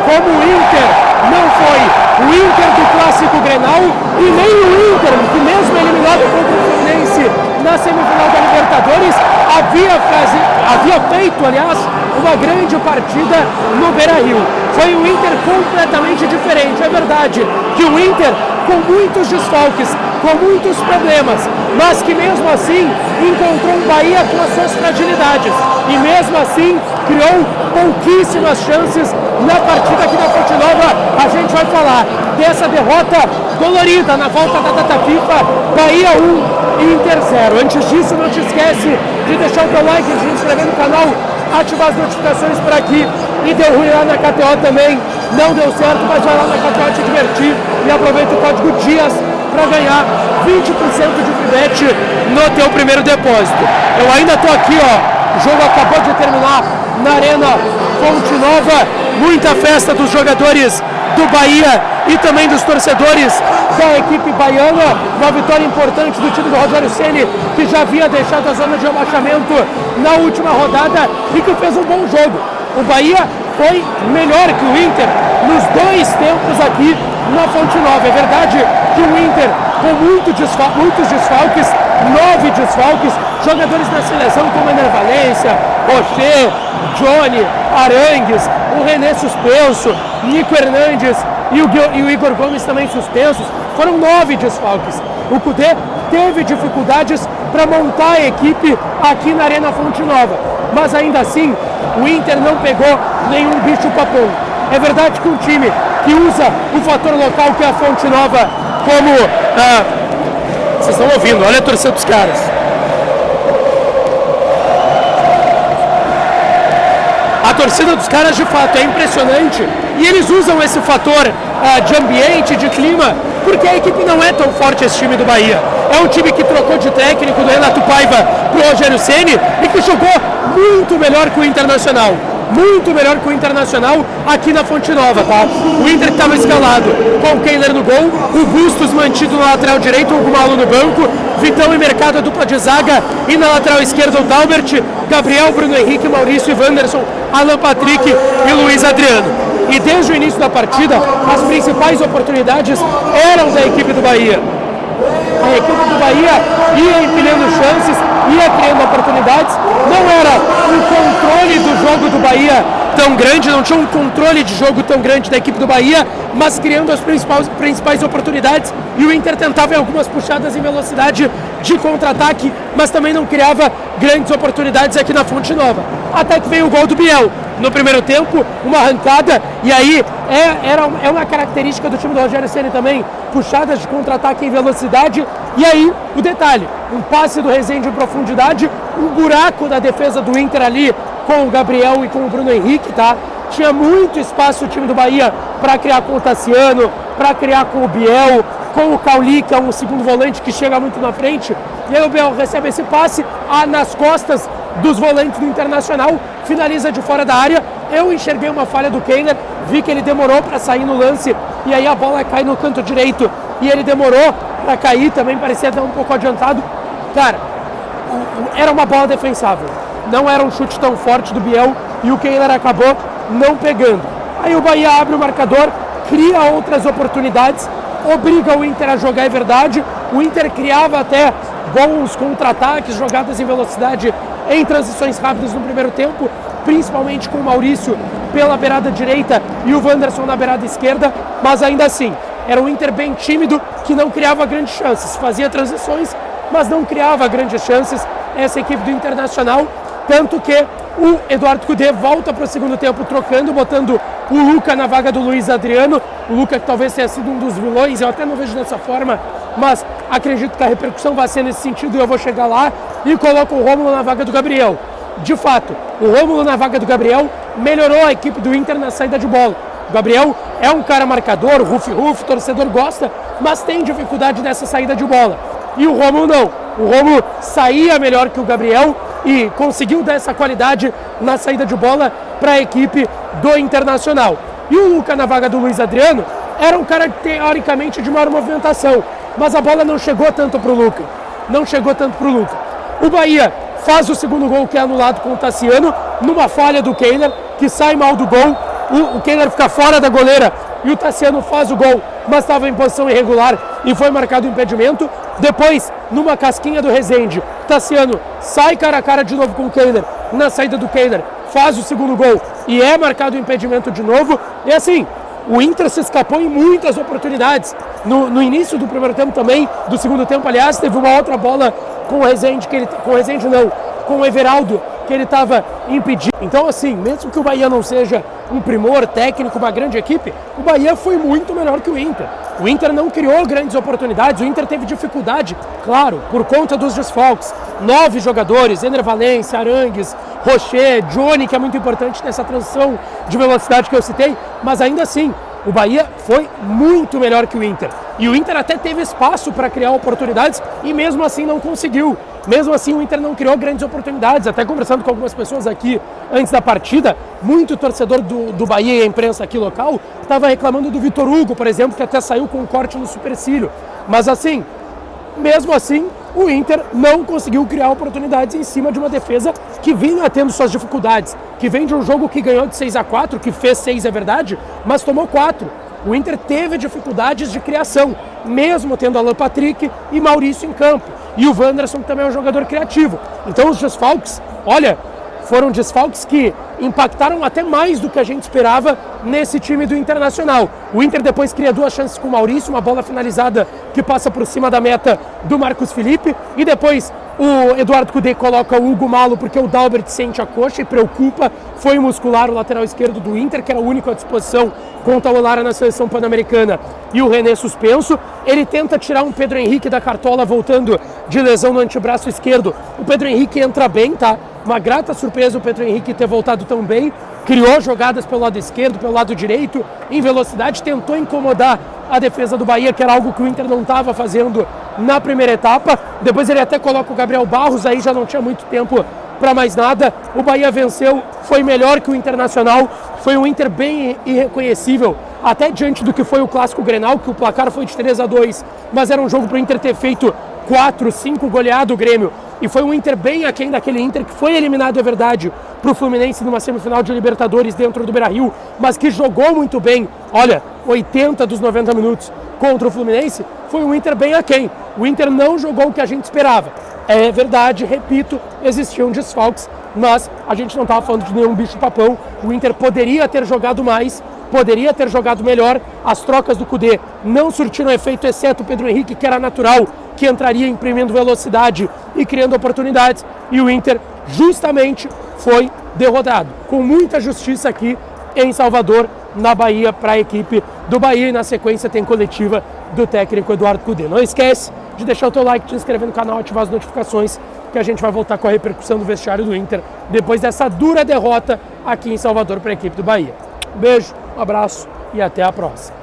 como o Inter não foi o Inter do Clássico Grenal e nem o Inter, que mesmo eliminado contra o Fluminense na semifinal da Libertadores, havia feito, aliás, uma grande partida no Beira-Rio. Foi um Inter completamente diferente. É verdade que o Inter, com muitos desfalques, com muitos problemas, mas que mesmo assim encontrou um Bahia com as suas fragilidades e mesmo assim criou pouquíssimas chances na partida aqui na Fonte Nova. A gente vai falar dessa derrota dolorida na volta da data FIFA, Bahia 1, Inter 0. Antes disso, não te esquece de deixar o teu like, de se inscrever no canal, ativar as notificações por aqui. E deu ruim lá na KTO também, não deu certo, mas vai lá na KTO te divertir e aproveita o código DIAS para ganhar 20% de free bet no teu primeiro depósito. Eu ainda tô aqui, ó, o jogo acabou de terminar na Arena Fonte Nova, muita festa dos jogadores do Bahia e também dos torcedores da equipe baiana, uma vitória importante do time do Rogério Ceni, que já havia deixado a zona de rebaixamento na última rodada e que fez um bom jogo. O Bahia foi melhor que o Inter nos dois tempos aqui na Fonte Nova. É verdade que o Inter, com muitos desfalques, 9 desfalques, jogadores da seleção como Ener Valencia, Rocher, Johnny, Arangues, o René suspenso, Nico Hernandes e o Igor Gomes também suspensos. Foram 9 desfalques. O Kudê teve dificuldades para montar a equipe aqui na Arena Fonte Nova, mas ainda assim o Inter não pegou nenhum bicho papão. É verdade que um time que usa o fator local, que é a Fonte Nova, como... vocês estão ouvindo, olha a torcida dos caras. A torcida dos caras, de fato, é impressionante e eles usam esse fator de ambiente, de clima, porque a equipe não é tão forte, esse time do Bahia. É um time que trocou de técnico do Renato Paiva pro Rogério Ceni e que jogou muito melhor que o Internacional. Muito melhor que o Internacional aqui na Fonte Nova, tá? O Inter estava escalado com o Kehler no gol, o Bustos mantido na lateral direita, o Gumalo no banco, Vitão e Mercado a dupla de zaga e na lateral esquerda o Dalbert, Gabriel, Bruno Henrique, Maurício e Wanderson, Alan Patrick e Luiz Adriano. E desde o início da partida, as principais oportunidades eram da equipe do Bahia. A equipe do Bahia ia empilhando chances, ia criando oportunidades, não era um controle do jogo do Bahia tão grande, não tinha um controle de jogo tão grande da equipe do Bahia, mas criando as principais oportunidades, e o Inter tentava algumas puxadas em velocidade de contra-ataque, mas também não criava grandes oportunidades aqui na Fonte Nova. Até que veio o gol do Biel no primeiro tempo, uma arrancada, e aí é uma característica do time do Rogério Ceni também, puxadas de contra-ataque em velocidade, e aí o detalhe, um passe do Rezende em profundidade, um buraco da defesa do Inter ali com o Gabriel e com o Bruno Henrique, tá? Tinha muito espaço o time do Bahia para criar com o Tassiano, para criar com o Biel, com o Cauli, que é um segundo volante que chega muito na frente, e aí o Biel recebe esse passe nas costas dos volantes do Internacional, finaliza de fora da área. Eu enxerguei uma falha do Kehler, vi que ele demorou para sair no lance, e aí a bola cai no canto direito, e ele demorou para cair, também parecia estar um pouco adiantado. Cara, era uma bola defensável, não era um chute tão forte do Biel, e o Kehler acabou não pegando. Aí o Bahia abre o marcador, cria outras oportunidades, obriga o Inter a jogar, é verdade. O Inter criava até bons contra-ataques, jogadas em velocidade em transições rápidas no primeiro tempo, principalmente com o Maurício pela beirada direita e o Wanderson na beirada esquerda, mas ainda assim, era um Inter bem tímido, que não criava grandes chances, fazia transições, mas não criava grandes chances, essa equipe do Internacional, tanto que o Eduardo Kudê volta para o segundo tempo trocando, botando o Luca na vaga do Luiz Adriano, o Luca que talvez tenha sido um dos vilões, eu até não vejo dessa forma, mas acredito que a repercussão vai ser nesse sentido e eu vou chegar lá, e coloca o Rômulo na vaga do Gabriel. De fato, o Rômulo na vaga do Gabriel melhorou a equipe do Inter na saída de bola. O Gabriel é um cara marcador, o torcedor gosta, mas tem dificuldade nessa saída de bola. E o Rômulo não. O Rômulo saía melhor que o Gabriel e conseguiu dar essa qualidade na saída de bola para a equipe do Internacional. E o Luca na vaga do Luiz Adriano era um cara teoricamente de maior movimentação, mas a bola não chegou tanto para o Luca. Não chegou tanto para o Luca. O Bahia faz o segundo gol, que é anulado com o Tassiano, numa falha do Kehler, que sai mal do gol, o Kehler fica fora da goleira e o Tassiano faz o gol, mas estava em posição irregular e foi marcado o impedimento. Depois, numa casquinha do Rezende, Tassiano sai cara a cara de novo com o Kehler, na saída do Kehler, faz o segundo gol e é marcado o impedimento de novo. E assim, o Inter se escapou em muitas oportunidades. No início do primeiro tempo também, do segundo tempo, aliás, teve uma outra bola com o Rezende, com o Everaldo, que ele estava impedido. Então, assim, mesmo que o Bahia não seja um primor técnico, uma grande equipe, o Bahia foi muito melhor que o Inter. O Inter não criou grandes oportunidades, o Inter teve dificuldade, claro, por conta dos desfalques. 9 jogadores, Ener Valencia, Arangues, Rocher, Johnny, que é muito importante nessa transição de velocidade que eu citei, mas ainda assim, o Bahia foi muito melhor que o Inter. E o Inter até teve espaço para criar oportunidades e mesmo assim não conseguiu. Mesmo assim o Inter não criou grandes oportunidades. Até conversando com algumas pessoas aqui antes da partida, muito torcedor do Bahia e a imprensa aqui local estava reclamando do Vitor Hugo, por exemplo, que até saiu com um corte no supercílio. Mas assim, mesmo assim, o Inter não conseguiu criar oportunidades em cima de uma defesa que vinha tendo suas dificuldades, que vem de um jogo que ganhou de 6-4, que fez 6 é verdade, mas tomou 4. O Inter teve dificuldades de criação, mesmo tendo Alan Patrick e Maurício em campo. E o Wanderson, que também é um jogador criativo. Então os desfalques, olha, foram desfalques que impactaram até mais do que a gente esperava nesse time do Internacional. O Inter depois cria 2 chances com o Maurício, uma bola finalizada que passa por cima da meta do Marcos Felipe, e depois o Eduardo Cudê coloca o Hugo Malo porque o Dalbert sente a coxa e preocupa. Foi muscular o lateral esquerdo do Inter, que era o único à disposição contra o Lara na seleção pan-americana, e o René suspenso. Ele tenta tirar um Pedro Henrique da cartola voltando de lesão no antebraço esquerdo. O Pedro Henrique entra bem, tá? Uma grata surpresa o Pedro Henrique ter voltado tão bem. Criou jogadas pelo lado esquerdo, pelo lado direito, em velocidade, tentou incomodar a defesa do Bahia, que era algo que o Inter não estava fazendo na primeira etapa. Depois ele até coloca o Gabriel Barros, aí já não tinha muito tempo para mais nada. O Bahia venceu, foi melhor que o Internacional, foi um Inter bem irreconhecível, até diante do que foi o Clássico Grenal, que o placar foi de 3-2, mas era um jogo para o Inter ter feito 4, 5, goleado o Grêmio. E foi um Inter bem aquém daquele Inter que foi eliminado, é verdade, para o Fluminense numa semifinal de Libertadores dentro do Beira-Rio, mas que jogou muito bem. Olha, 80 dos 90 minutos contra o Fluminense, foi um Inter bem aquém. O Inter não jogou o que a gente esperava. É verdade, repito, existiam desfalques, mas a gente não estava falando de nenhum bicho-papão. O Inter poderia ter jogado mais, poderia ter jogado melhor. As trocas do Cudê não surtiram efeito, exceto o Pedro Henrique, que era natural, que entraria imprimindo velocidade e criando oportunidades. E o Inter justamente foi derrotado, com muita justiça aqui em Salvador, na Bahia, para a equipe do Bahia. E na sequência tem coletiva do técnico Eduardo Cudê. Não esquece de deixar o teu like, te inscrever no canal, ativar as notificações, que a gente vai voltar com a repercussão do vestiário do Inter depois dessa dura derrota aqui em Salvador para a equipe do Bahia. Um beijo, um abraço e até a próxima.